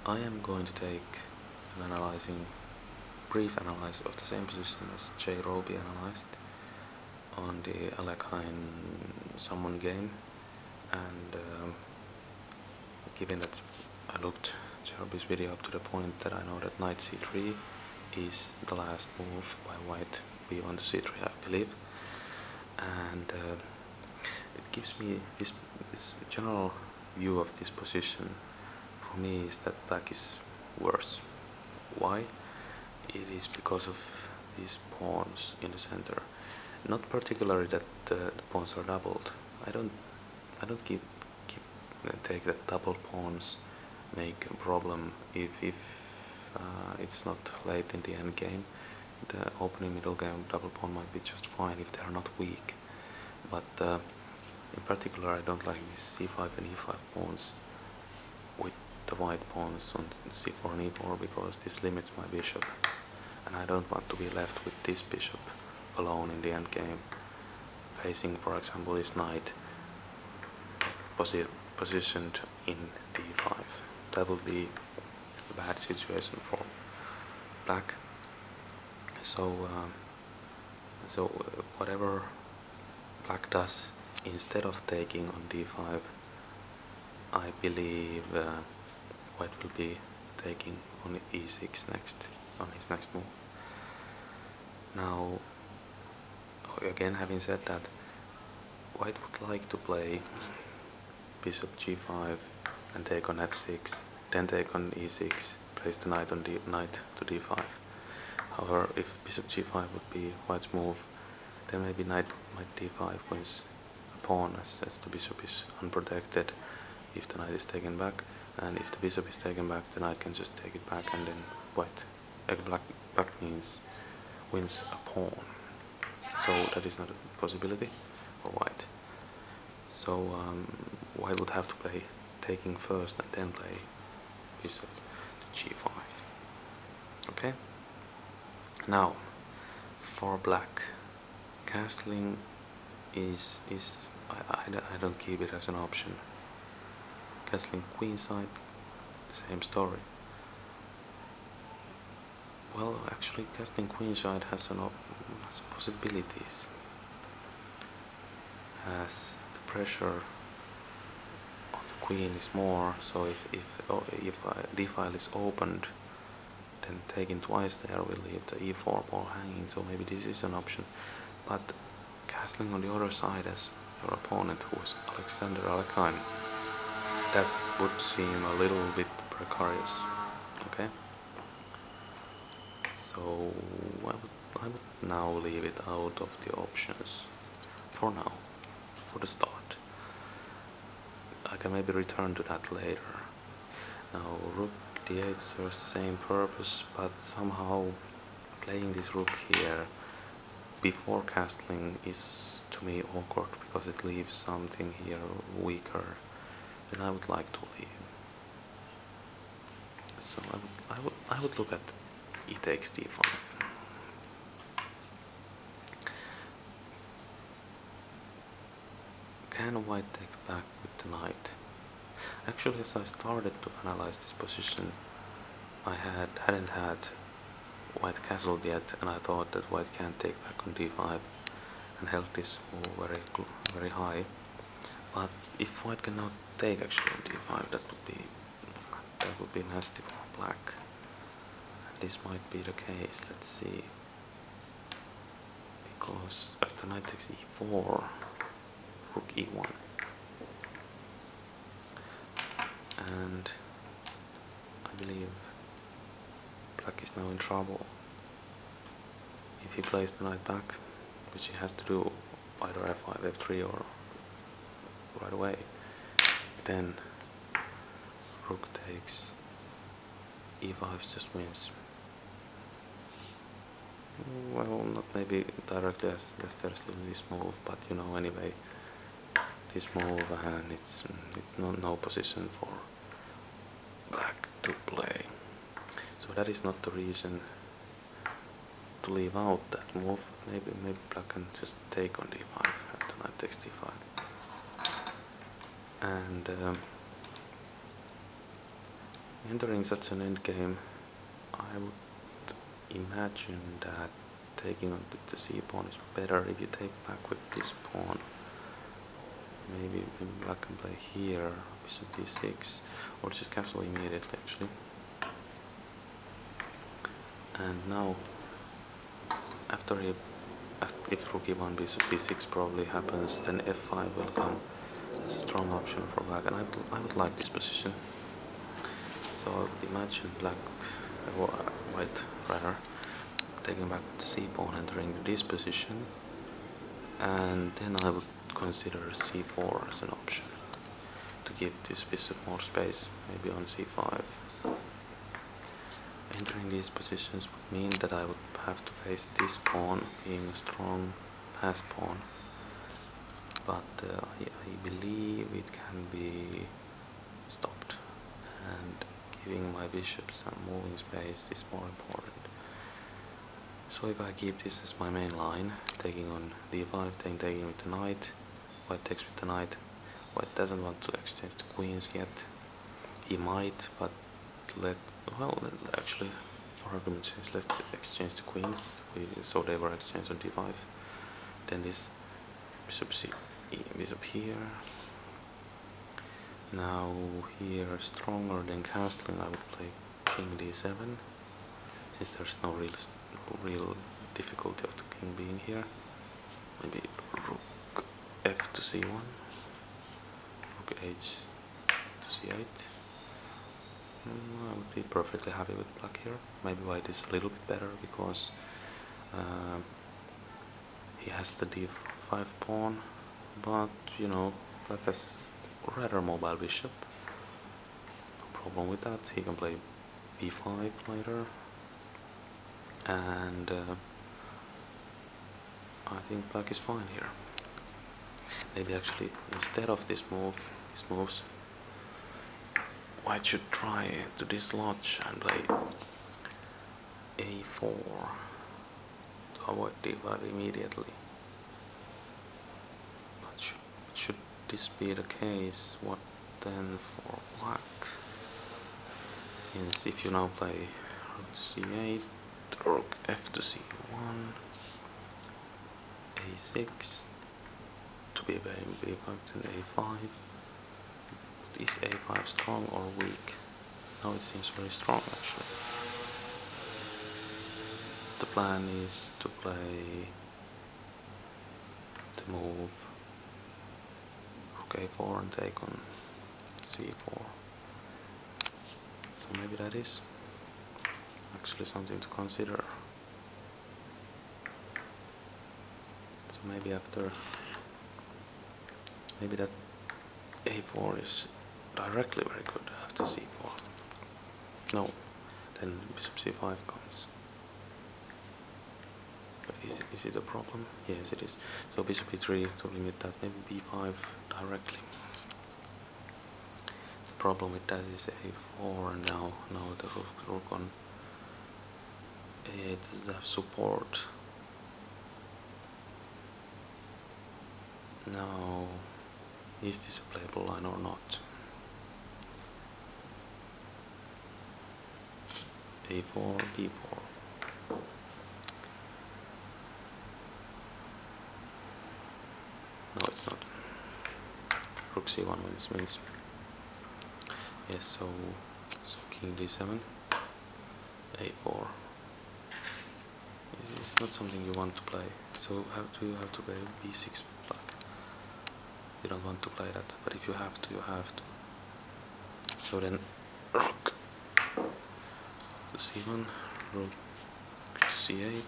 I am going to take an brief analysis of the same position as Jrobi analyzed on the Alekhine summon game, and given that I looked Jrobi's video up to the point that I know that knight c3 is the last move by white, b1 to c3 I believe, and it gives me this general view of this position. For me is that black is worse. Why? It is because of these pawns in the center. Not particularly that the pawns are doubled. I don't take that double pawns make a problem if it's not late in the end game. The opening middle game double pawn might be just fine if they are not weak. But in particular I don't like these c5 and e5 pawns with the white pawns on c4 and e4 because this limits my bishop, and I don't want to be left with this bishop alone in the end game facing, for example, this knight positioned in d5. That would be a bad situation for black. So whatever black does instead of taking on d5, I believe white will be taking on e6 next, on his next move. Now, again, having said that, white would like to play bishop g5 and take on f6, then take on e6, place the knight on knight to d5. However, if bishop g5 would be white's move, then maybe knight d5 wins a pawn as the bishop is unprotected if the knight is taken back, and if the bishop is taken back, the knight can just take it back, and then black wins a pawn. So that is not a possibility for white. So white would have to play taking first and then play bishop to g5. Okay. Now for black, castling is I don't keep it as an option. Castling queenside, same story. Well, actually, castling queenside has possibilities, as the pressure on the queen is more. So if d file is opened, then taking twice there will leave the e4 ball hanging. So maybe this is an option, but castling on the other side as your opponent, who is Alexander Alekhine, that would seem a little bit precarious. Okay. So I would now leave it out of the options for now, for the start. I can maybe return to that later. Now rook d8 serves the same purpose, but somehow playing this rook here before castling is to me awkward because it leaves something here weaker than I would like to leave. So I would look at e takes d5. Can white take back with the knight? Actually, as I started to analyze this position, I hadn't had white castled yet, and I thought that white can't take back on d5 and held this move very high. But if white can now take actually on d5, that would be nasty for black. This might be the case. Let's see. Because after knight takes e4, rook e1, and I believe black is now in trouble. If he plays the knight back, which he has to do either f5, f3 or right away, then rook takes e5 just wins. Well, not maybe directly as there's this move, but you know, anyway, this move, and it's no position for black to play. So that is not the reason to leave out that move. Maybe black can just take on d5 after knight takes d5, and Entering such an endgame, I would imagine that taking on the c pawn is better if you take back with this pawn. Maybe black can play here, bishop b6, or just castle immediately actually. And now, if rook e1 bishop b6 probably happens, then f5 will come as a strong option for black, and I would like this position. So I would imagine white rather, taking back the c pawn, entering this position, and then I would consider c4 as an option to give this bishop more space, maybe on c5. Entering these positions would mean that I would have to face this pawn being a strong pass pawn, but I believe it can be stopped, and giving my bishop some moving space is more important. So if I keep this as my main line, taking on d5, then taking with the knight, white takes with the knight, white doesn't want to exchange the queens yet. He might, but actually, for argument's sake, let's exchange the queens, so they were exchanged on d5. Then this bishop here. Now here, stronger than castling, I would play king d7, since there's no real difficulty of the king being here. Maybe rook f to c1, rook h to c8. I would be perfectly happy with black here. Maybe white is a little bit better because he has the d5 pawn, but you know, black has a rather mobile bishop. No problem with that. He can play b5 later, and I think black is fine here. Maybe actually instead of these moves, white should try to dislodge and play a4 to avoid d5 immediately. But should this be the case, what then for black? Since if you now play rook to c8, rook f to c1, a6, to be playing b5 to a5. Is a5 strong or weak? Now it seems very strong actually. The plan is to play the move rook a4 and take on c4. So maybe that is actually something to consider. So maybe that a4 is directly very good after c4. No, then bishop c5 comes. But is it a problem? Yes, it is. So bishop e3 to limit that, maybe b5 directly. The problem with that is a4, and now the rook on a8 doesn't have support. Now, is this a playable line or not? a4, b4. No, it's not. Rook c1 wins. Yes, so king d7, a4. It's not something you want to play. So you have to play b6 black. You don't want to play that, but if you have to, you have to. So then rook to c1, rook to c8,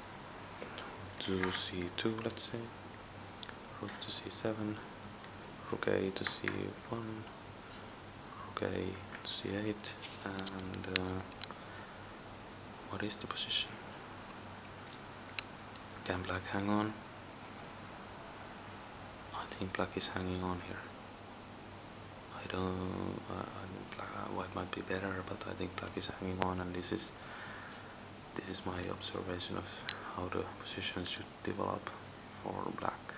to c2, let's say, rook to c7, rook a to c1, rook a to c8, and what is the position? Can black hang on? I think black is hanging on here. White might be better, but I think black is hanging on, and this is my observation of how the position should develop for black.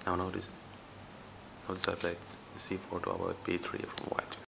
Now notice I played c4 to avoid b3 from white.